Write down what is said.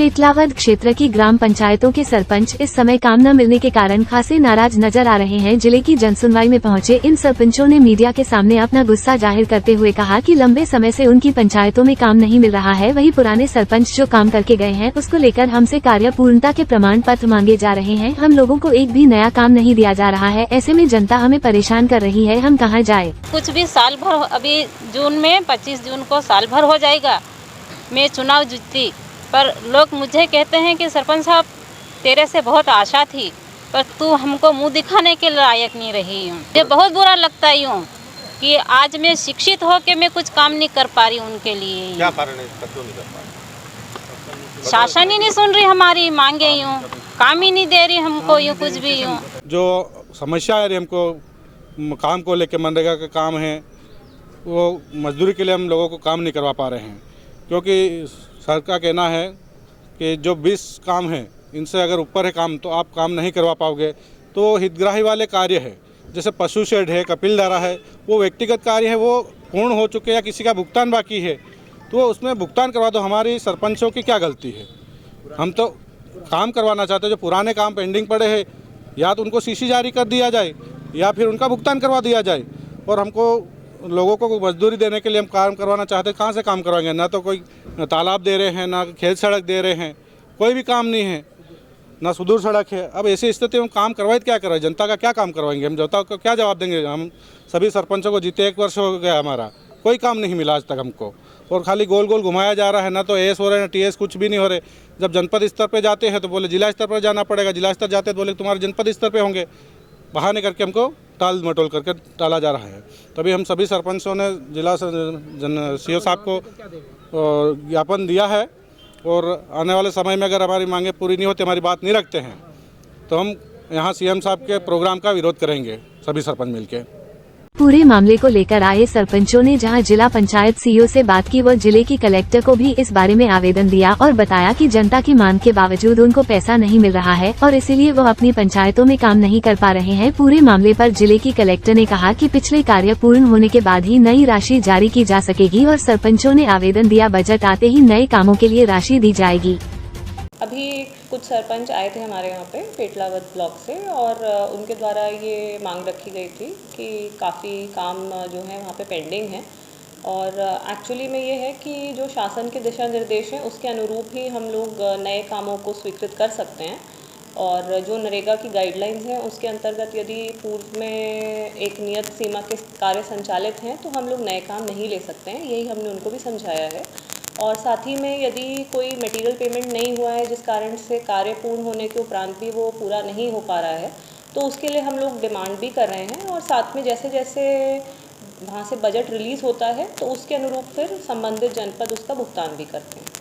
पेटलावद क्षेत्र की ग्राम पंचायतों के सरपंच इस समय काम न मिलने के कारण खासे नाराज नजर आ रहे हैं। जिले की जनसुनवाई में पहुंचे इन सरपंचों ने मीडिया के सामने अपना गुस्सा जाहिर करते हुए कहा कि लंबे समय से उनकी पंचायतों में काम नहीं मिल रहा है। वहीं पुराने सरपंच जो काम करके गए हैं उसको लेकर हमसे कार्य पूर्णता के प्रमाण पत्र मांगे जा रहे हैं। हम लोगों को एक भी नया काम नहीं दिया जा रहा है। ऐसे में जनता हमें परेशान कर रही है, हम कहाँ जाए। कुछ भी साल भर, अभी जून में 25 जून को साल भर हो जाएगा मैं चुनाव जीती, पर लोग मुझे कहते हैं कि सरपंच साहब तेरे से बहुत आशा थी, पर तू हमको मुंह दिखाने के लायक नहीं रही हूँ। मुझे बहुत बुरा लगता है यूँ कि आज मैं शिक्षित हो के मैं कुछ काम नहीं कर पा रही हूँ उनके लिए। क्या कारण है इसका, क्यों नहीं कर पा रही? शासन ही नहीं सुन रही हमारी मांगे, यूँ काम ही नहीं दे रही हमको, यूँ कुछ भी यूँ। जो समस्या है हमको काम को लेके, मनरेगा का काम है वो मजदूरी के लिए हम लोगों को काम नहीं करवा पा रहे हैं, क्योंकि सर का कहना है कि जो 20 काम है इनसे अगर ऊपर है काम तो आप काम नहीं करवा पाओगे। तो हितग्राही वाले कार्य है, जैसे पशु शेड है, कपिलधारा है, वो व्यक्तिगत कार्य है, वो पूर्ण हो चुके या किसी का भुगतान बाकी है तो उसमें भुगतान करवा दो। हमारी सरपंचों की क्या गलती है? हम तो काम करवाना चाहते हैं। जो पुराने काम पेंडिंग पड़े हैं या तो उनको सीसी जारी कर दिया जाए या फिर उनका भुगतान करवा दिया जाए। और हमको लोगों को मजदूरी देने के लिए हम काम करवाना चाहते हैं, कहाँ से काम करवाएंगे? ना तो कोई तालाब दे रहे हैं, ना खेत सड़क दे रहे हैं, कोई भी काम नहीं है, ना सुदूर सड़क है। अब ऐसी स्थिति में काम करवाए क्या करवाए? जनता का क्या काम करवाएंगे? हम जनता को क्या जवाब देंगे? हम सभी सरपंचों को जीते 1 वर्ष हो गया, हमारा कोई काम नहीं मिला आज तक हमको, और खाली गोल गोल घुमाया जा रहा है। ना तो एस हो रहे, ना टीएस, कुछ भी नहीं हो रहे। जब जनपद स्तर पर जाते हैं तो बोले जिला स्तर पर जाना पड़ेगा, जिला स्तर जाते तो बोले तुम्हारे जनपद स्तर पर होंगे। बहाने करके हमको टाल मटोल करके टाला जा रहा है। तभी हम सभी सरपंचों ने जिला सीओ साहब को ज्ञापन दिया है, और आने वाले समय में अगर हमारी मांगे पूरी नहीं होती, हमारी बात नहीं रखते हैं तो हम यहाँ सीएम साहब के प्रोग्राम का विरोध करेंगे सभी सरपंच मिलके। पूरे मामले को लेकर आए सरपंचों ने जहां जिला पंचायत सीईओ से बात की, वो जिले की कलेक्टर को भी इस बारे में आवेदन दिया और बताया कि जनता की मांग के बावजूद उनको पैसा नहीं मिल रहा है और इसीलिए वो अपनी पंचायतों में काम नहीं कर पा रहे हैं। पूरे मामले पर जिले की कलेक्टर ने कहा कि पिछले कार्य पूर्ण होने के बाद ही नई राशि जारी की जा सकेगी और सरपंचों ने आवेदन दिया, बजट आते ही नए कामों के लिए राशि दी जाएगी। अभी कुछ सरपंच आए थे हमारे यहाँ पे पेटलावद ब्लॉक से, और उनके द्वारा ये मांग रखी गई थी कि काफ़ी काम जो है वहाँ पे पेंडिंग है। और एक्चुअली में ये है कि जो शासन के दिशा निर्देश हैं उसके अनुरूप ही हम लोग नए कामों को स्वीकृत कर सकते हैं। और जो नरेगा की गाइडलाइंस हैं उसके अंतर्गत यदि पूर्व में एक नियत सीमा के कार्य संचालित हैं तो हम लोग नए काम नहीं ले सकते हैं, यही हमने उनको भी समझाया है। और साथ ही में यदि कोई मटेरियल पेमेंट नहीं हुआ है जिस कारण से कार्य पूर्ण होने के उपरांत भी वो पूरा नहीं हो पा रहा है, तो उसके लिए हम लोग डिमांड भी कर रहे हैं। और साथ में जैसे जैसे वहाँ से बजट रिलीज़ होता है तो उसके अनुरूप फिर संबंधित जनपद उसका भुगतान भी करते हैं।